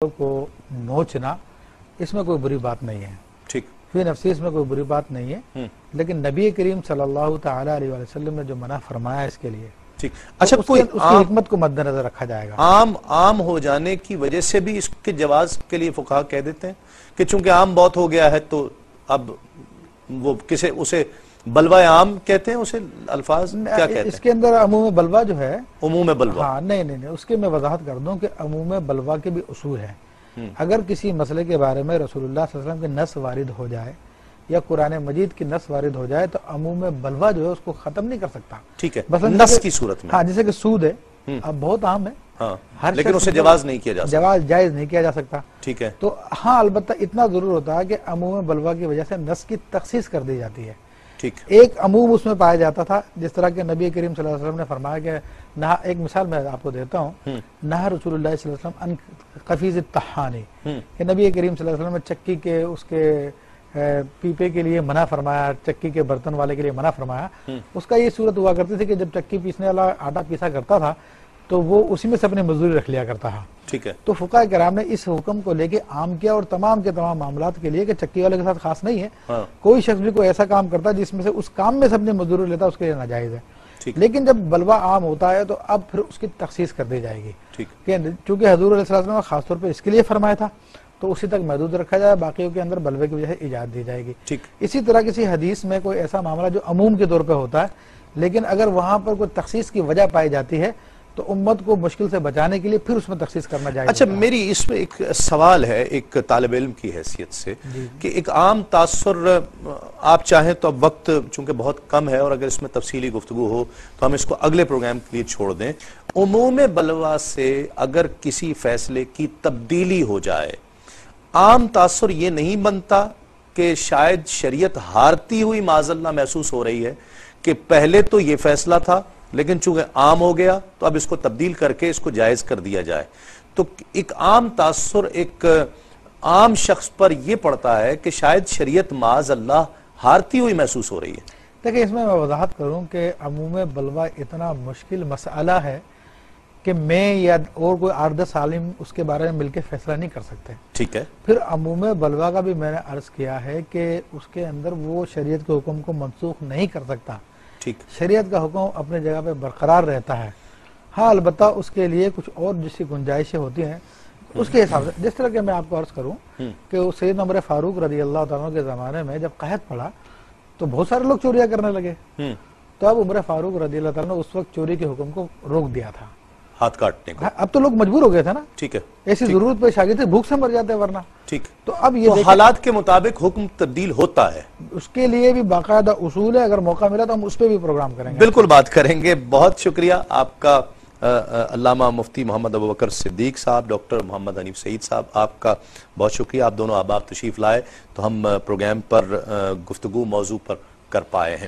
کو نوچنا اس میں کوئی بری بات نہیں ہے، ٹھیک، فی نفسی اس میں کوئی بری بات نہیں ہے، لیکن نبی کریم صلی اللہ تعالی علیہ وسلم نے جو منع فرمایا ہے اس کے لیے ٹھیک۔ اچھا، اس کوئی کی حکمت کو مد نظر رکھا جائے گا۔ عام ہو جانے کی وجہ سے بھی اس کے جواز کے لیے فقہا کہہ دیتے ہیں کہ چونکہ عام بہت ہو گیا ہے تو اب وہ اسے بلوہ عام کہتے ہیں، اسے الفاظ کیا کہتے ہیں؟ اس کے اندر عموم بلوہ جو ہے، عموم بلوہ، ہاں نہیں اس کے میں وضاحت کر دوں کہ عموم بلوہ کے بھی اصول ہیں۔ اگر کسی مسئلے کے بارے میں رسول اللہ صلی اللہ علیہ وسلم کے نص وارد ہو جائے یا قرآن مجید کی نص وارد ہو جائے تو عموم بلوہ جو ہے اس کو ختم نہیں کر سکتا، ٹھیک ہے، مثلا نص کی صورت میں، ہاں جیسے کہ سود ہے، اب بہت عام ہے، ہاں، لیکن اسے جواز نہیں کیا جا سکتا، جواز جائز نہیں کیا جا سکتا، ٹھیک ہے، تو ہاں البتہ اتنا ضرور ہوتا ہے کہ عموم بلوہ کی وجہ سے نص کی تخصیص کر دی جاتی ہے۔ ٹھیک، ایک عموم اس میں پایا جاتا تھا، جس طرح کہ نبی کریم صلی اللہ علیہ وسلم نے فرمایا کہ ایک مثال میں آپ کو دیتا ہوں، نہا رسول اللہ صلی اللہ علیہ وسلم ان قفیز الطحانی، کہ نبی کریم صلی اللہ علیہ وسلم نے چکی کے اس کے پیپے کے لیے منع فرمایا، چکی کے برتن والے کے لیے منع فرمایا۔ اس کا یہ صورت ہوا کرتی تھی کہ جب چکی پیسنے والا آٹا پیسا کرتا تھا تو وہ اسی میں سے اپنی مزدوری رکھ لیا کرتا تھا، ٹھیک ہے، تو فقہاء کرام نے اس حکم کو لے کے عام کیا اور تمام کے تمام معاملات کے لیے کہ چکی والے کے ساتھ خاص نہیں ہے، کوئی شخص بھی کوئی ایسا کام کرتا ہے جس میں سے اس کام میں سے اپنی مزدوری لیتا ہے اس کے لیے ناجائز ہے، لیکن جب بلوہ عام ہوتا ہے تو اب پھر اس کی تخصیص کر دی جائے گی، چونکہ حضور علیہ السلام نے خاص طور پہ اس کے لیے فرمایا تھا تو اسی تک محدود رکھا جائے، باقیوں کے اندر بلوے کی وجہ سے اجازت دی جائے گی۔ اسی طرح کسی حدیث میں کوئی ایسا معاملہ جو عموم کے طور پہ ہوتا ہے لیکن اگر وہاں پر کوئی تخصیص کی وجہ پائی جاتی ہے تو امت کو مشکل سے بچانے کے لیے پھر اس میں تخصیص کرنا جائز۔ اچھا، میری اس میں ایک سوال ہے ایک طالب علم کی حیثیت سے کہ ایک عام تاثر، آپ چاہیں تو اب وقت چونکہ بہت کم ہے اور اگر اس میں تفصیلی گفتگو ہو تو ہم اس کو اگلے پروگرام کے لیے چھوڑ دیں، عموم بلوہ سے اگر کسی فیصلے کی تبدیلی ہو جائے، عام تاثر یہ نہیں بنتا کہ شاید شریعت ہارتی ہوئی معاذ اللہ محسوس ہو رہی ہے کہ پہلے تو یہ فیصلہ تھا لیکن چونکہ عام ہو گیا تو اب اس کو تبدیل کر کے اس کو جائز کر دیا جائے، تو ایک عام تاثر ایک عام شخص پر یہ پڑتا ہے کہ شاید شریعت معاذ اللہ ہارتی ہوئی محسوس ہو رہی ہے۔ دیکھیں، اس میں وضاحت کروں کہ عموم بلوہ اتنا مشکل مسئلہ ہے کہ میں یا اور کوئی 8-10 عالم اس کے بارے میں مل کے فیصلہ نہیں کر سکتے، ٹھیک ہے، پھر عموم بلوہ کا بھی میں نے عرض کیا ہے کہ اس کے اندر وہ شریعت کے حکم کو منسوخ نہیں کر سکتا، شریعت کا حکم اپنے جگہ پہ برقرار رہتا ہے، ہاں البتہ اس کے لیے کچھ اور جس کی گنجائشیں ہوتی ہیں اس کے حساب سے، جس طرح کہ میں آپ کو عرض کروں کہ سیدنا عمر فاروق رضی اللہ تعالیٰ کے زمانے میں جب قحط پڑا تو بہت سارے لوگ چوریاں کرنے لگے، تو اب عمر فاروق رضی اللہ تعالیٰ نے اس وقت چوری کے حکم کو روک دیا تھا، ہاتھ کاٹنے کو، اب تو لوگ مجبور ہو گئے تھے نا، ٹھیک ہے، ایسی ضرورت پیش آ گئی تھی، بھوک سے مر جاتے ورنہ، ٹھیک، تو اب یہ حالات کے مطابق حکم تبدیل ہوتا ہے، اس کے لیے بھی باقاعدہ اصول ہے، اگر موقع ملا تو ہم اس پہ بھی پروگرام کریں گے، بالکل بات کریں گے۔ بہت شکریہ آپ کا علامہ مفتی محمد ابوبکر صدیق صاحب، ڈاکٹر محمد حنیف سعید صاحب، آپ کا بہت شکریہ، آپ دونوں احباب تشریف لائے تو ہم پروگرام پر گفتگو موضوع پر کر پائے ہیں۔